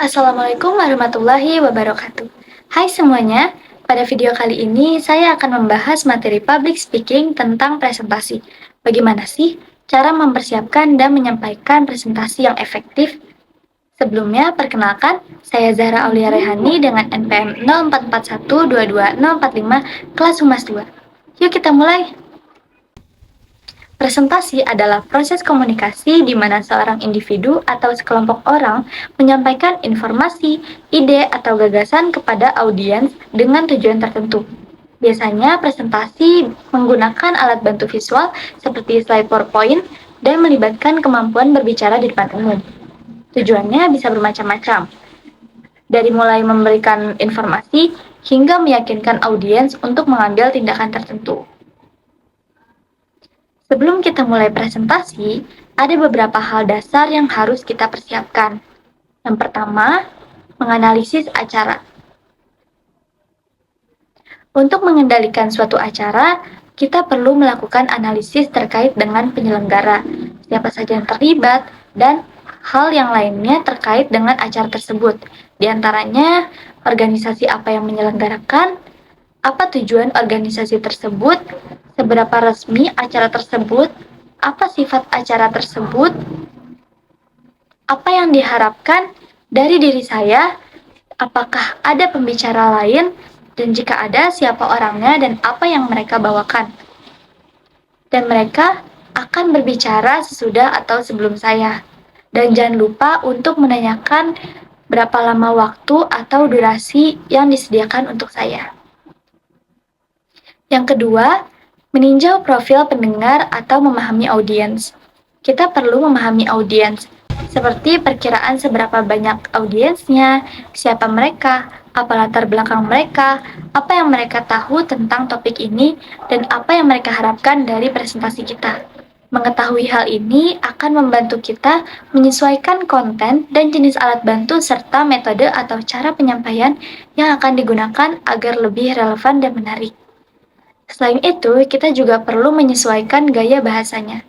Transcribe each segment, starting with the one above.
Assalamualaikum warahmatullahi wabarakatuh. Hai semuanya, pada video kali ini saya akan membahas materi public speaking tentang presentasi. Bagaimana sih cara mempersiapkan dan menyampaikan presentasi yang efektif? Sebelumnya, perkenalkan, saya Zahra Aulia Rehani dengan NPM 0441226045 kelas Humas 2. Yuk kita mulai! Presentasi adalah proses komunikasi di mana seorang individu atau sekelompok orang menyampaikan informasi, ide, atau gagasan kepada audiens dengan tujuan tertentu. Biasanya presentasi menggunakan alat bantu visual seperti slide PowerPoint dan melibatkan kemampuan berbicara di depan umum. Tujuannya bisa bermacam-macam, dari mulai memberikan informasi hingga meyakinkan audiens untuk mengambil tindakan tertentu. Sebelum kita mulai presentasi, ada beberapa hal dasar yang harus kita persiapkan. Yang pertama, menganalisis acara. Untuk mengendalikan suatu acara, kita perlu melakukan analisis terkait dengan penyelenggara, siapa saja yang terlibat, dan hal yang lainnya terkait dengan acara tersebut. Di antaranya, organisasi apa yang menyelenggarakan, apa tujuan organisasi tersebut, seberapa resmi acara tersebut, apa sifat acara tersebut, apa yang diharapkan dari diri saya, apakah ada pembicara lain, dan jika ada, siapa orangnya dan apa yang mereka bawakan. Dan mereka akan berbicara sesudah atau sebelum saya. Dan jangan lupa untuk menanyakan berapa lama waktu atau durasi yang disediakan untuk saya. Yang kedua, meninjau profil pendengar atau memahami audiens. Kita perlu memahami audiens, seperti perkiraan seberapa banyak audiensnya, siapa mereka, apa latar belakang mereka, apa yang mereka tahu tentang topik ini, dan apa yang mereka harapkan dari presentasi kita. Mengetahui hal ini akan membantu kita menyesuaikan konten dan jenis alat bantu serta metode atau cara penyampaian yang akan digunakan agar lebih relevan dan menarik. Selain itu, kita juga perlu menyesuaikan gaya bahasanya.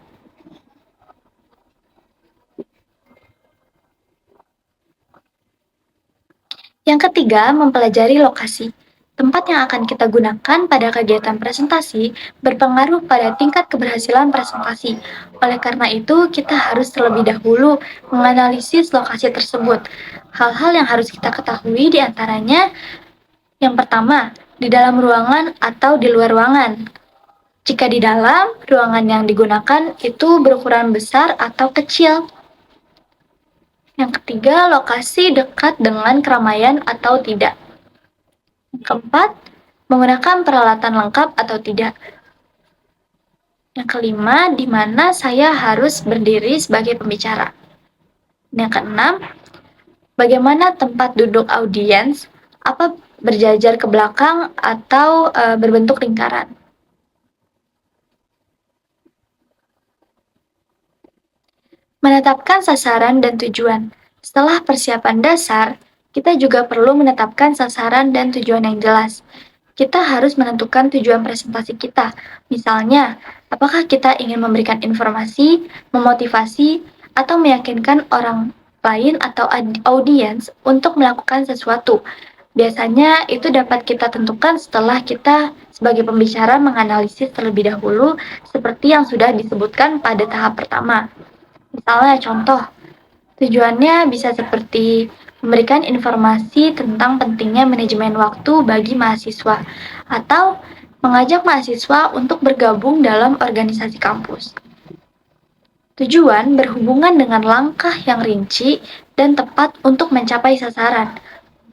Yang ketiga, mempelajari lokasi. Tempat yang akan kita gunakan pada kegiatan presentasi berpengaruh pada tingkat keberhasilan presentasi. Oleh karena itu, kita harus terlebih dahulu menganalisis lokasi tersebut. Hal-hal yang harus kita ketahui diantaranya, yang pertama, di dalam ruangan atau di luar ruangan. Jika di dalam, ruangan yang digunakan itu berukuran besar atau kecil. Yang ketiga, lokasi dekat dengan keramaian atau tidak. Yang keempat, menggunakan peralatan lengkap atau tidak. Yang kelima, di mana saya harus berdiri sebagai pembicara. Yang keenam, bagaimana tempat duduk audiens, apa berjajar ke belakang atau berbentuk lingkaran. Menetapkan sasaran dan tujuan. Setelah persiapan dasar, kita juga perlu menetapkan sasaran dan tujuan yang jelas. Kita harus menentukan tujuan presentasi kita. Misalnya, apakah kita ingin memberikan informasi, memotivasi, atau meyakinkan orang lain atau audiens untuk melakukan sesuatu. Biasanya itu dapat kita tentukan setelah kita sebagai pembicara menganalisis terlebih dahulu seperti yang sudah disebutkan pada tahap pertama. Misalnya contoh, tujuannya bisa seperti memberikan informasi tentang pentingnya manajemen waktu bagi mahasiswa, atau mengajak mahasiswa untuk bergabung dalam organisasi kampus. Tujuan berhubungan dengan langkah yang rinci dan tepat untuk mencapai sasaran.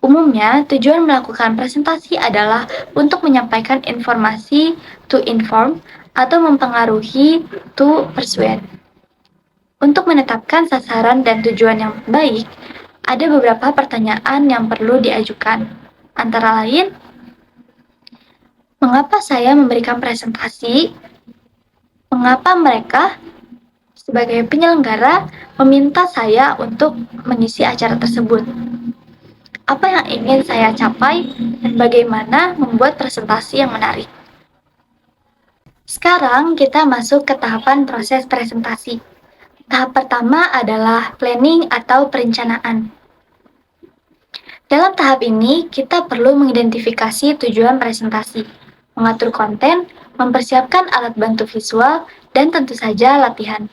Umumnya, tujuan melakukan presentasi adalah untuk menyampaikan informasi to inform atau mempengaruhi to persuade. Untuk menetapkan sasaran dan tujuan yang baik, ada beberapa pertanyaan yang perlu diajukan. Antara lain, mengapa saya memberikan presentasi? Mengapa mereka sebagai penyelenggara meminta saya untuk mengisi acara tersebut? Apa yang ingin saya capai dan bagaimana membuat presentasi yang menarik? Sekarang kita masuk ke tahapan proses presentasi. Tahap pertama adalah planning atau perencanaan. Dalam tahap ini, kita perlu mengidentifikasi tujuan presentasi, mengatur konten, mempersiapkan alat bantu visual, dan tentu saja latihan.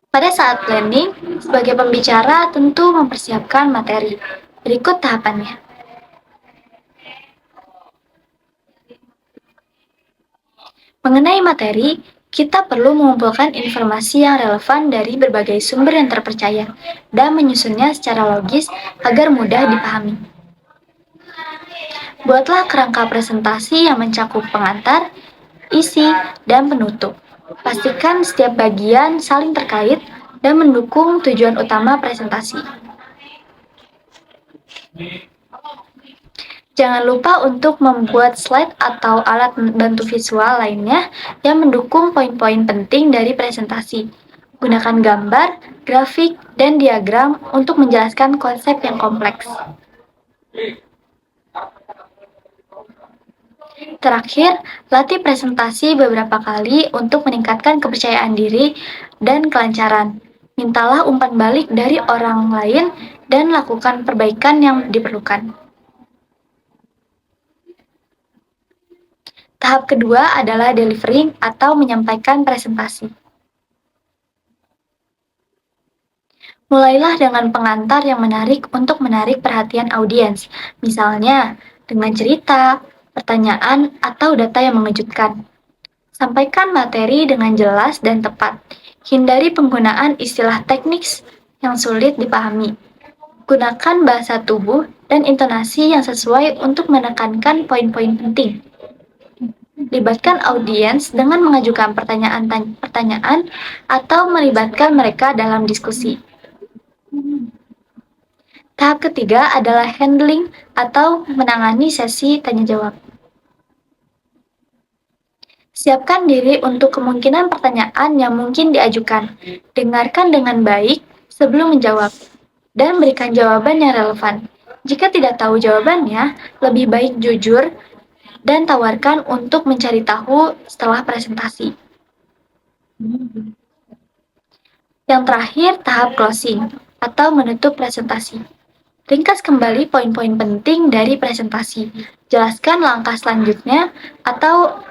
Pada saat planning, sebagai pembicara tentu mempersiapkan materi. Berikut tahapannya. Mengenai materi, kita perlu mengumpulkan informasi yang relevan dari berbagai sumber yang terpercaya dan menyusunnya secara logis agar mudah dipahami. Buatlah kerangka presentasi yang mencakup pengantar, isi, dan penutup. Pastikan setiap bagian saling terkait dan mendukung tujuan utama presentasi. Jangan lupa untuk membuat slide atau alat bantu visual lainnya yang mendukung poin-poin penting dari presentasi. Gunakan gambar, grafik, dan diagram untuk menjelaskan konsep yang kompleks. Terakhir, latih presentasi beberapa kali untuk meningkatkan kepercayaan diri dan kelancaran. Mintalah umpan balik dari orang lain dan lakukan perbaikan yang diperlukan. Tahap kedua adalah delivering atau menyampaikan presentasi. Mulailah dengan pengantar yang menarik untuk menarik perhatian audiens, misalnya dengan cerita, pertanyaan, atau data yang mengejutkan. Sampaikan materi dengan jelas dan tepat. Hindari penggunaan istilah teknis yang sulit dipahami. Gunakan bahasa tubuh dan intonasi yang sesuai untuk menekankan poin-poin penting. Libatkan audiens dengan mengajukan pertanyaan atau melibatkan mereka dalam diskusi. Tahap ketiga adalah handling atau menangani sesi tanya-jawab. Siapkan diri untuk kemungkinan pertanyaan yang mungkin diajukan. Dengarkan dengan baik sebelum menjawab, dan berikan jawaban yang relevan. Jika tidak tahu jawabannya, lebih baik jujur dan tawarkan untuk mencari tahu setelah presentasi. Yang terakhir, tahap closing atau menutup presentasi. Ringkas kembali poin-poin penting dari presentasi. Jelaskan langkah selanjutnya atau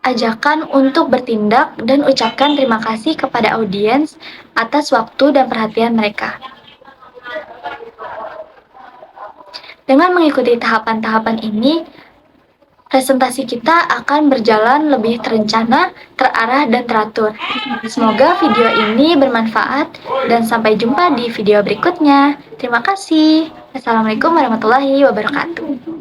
ajakan untuk bertindak dan ucapkan terima kasih kepada audiens atas waktu dan perhatian mereka. Dengan mengikuti tahapan-tahapan ini, presentasi kita akan berjalan lebih terencana, terarah, dan teratur. Semoga video ini bermanfaat dan sampai jumpa di video berikutnya. Terima kasih. Assalamualaikum warahmatullahi wabarakatuh.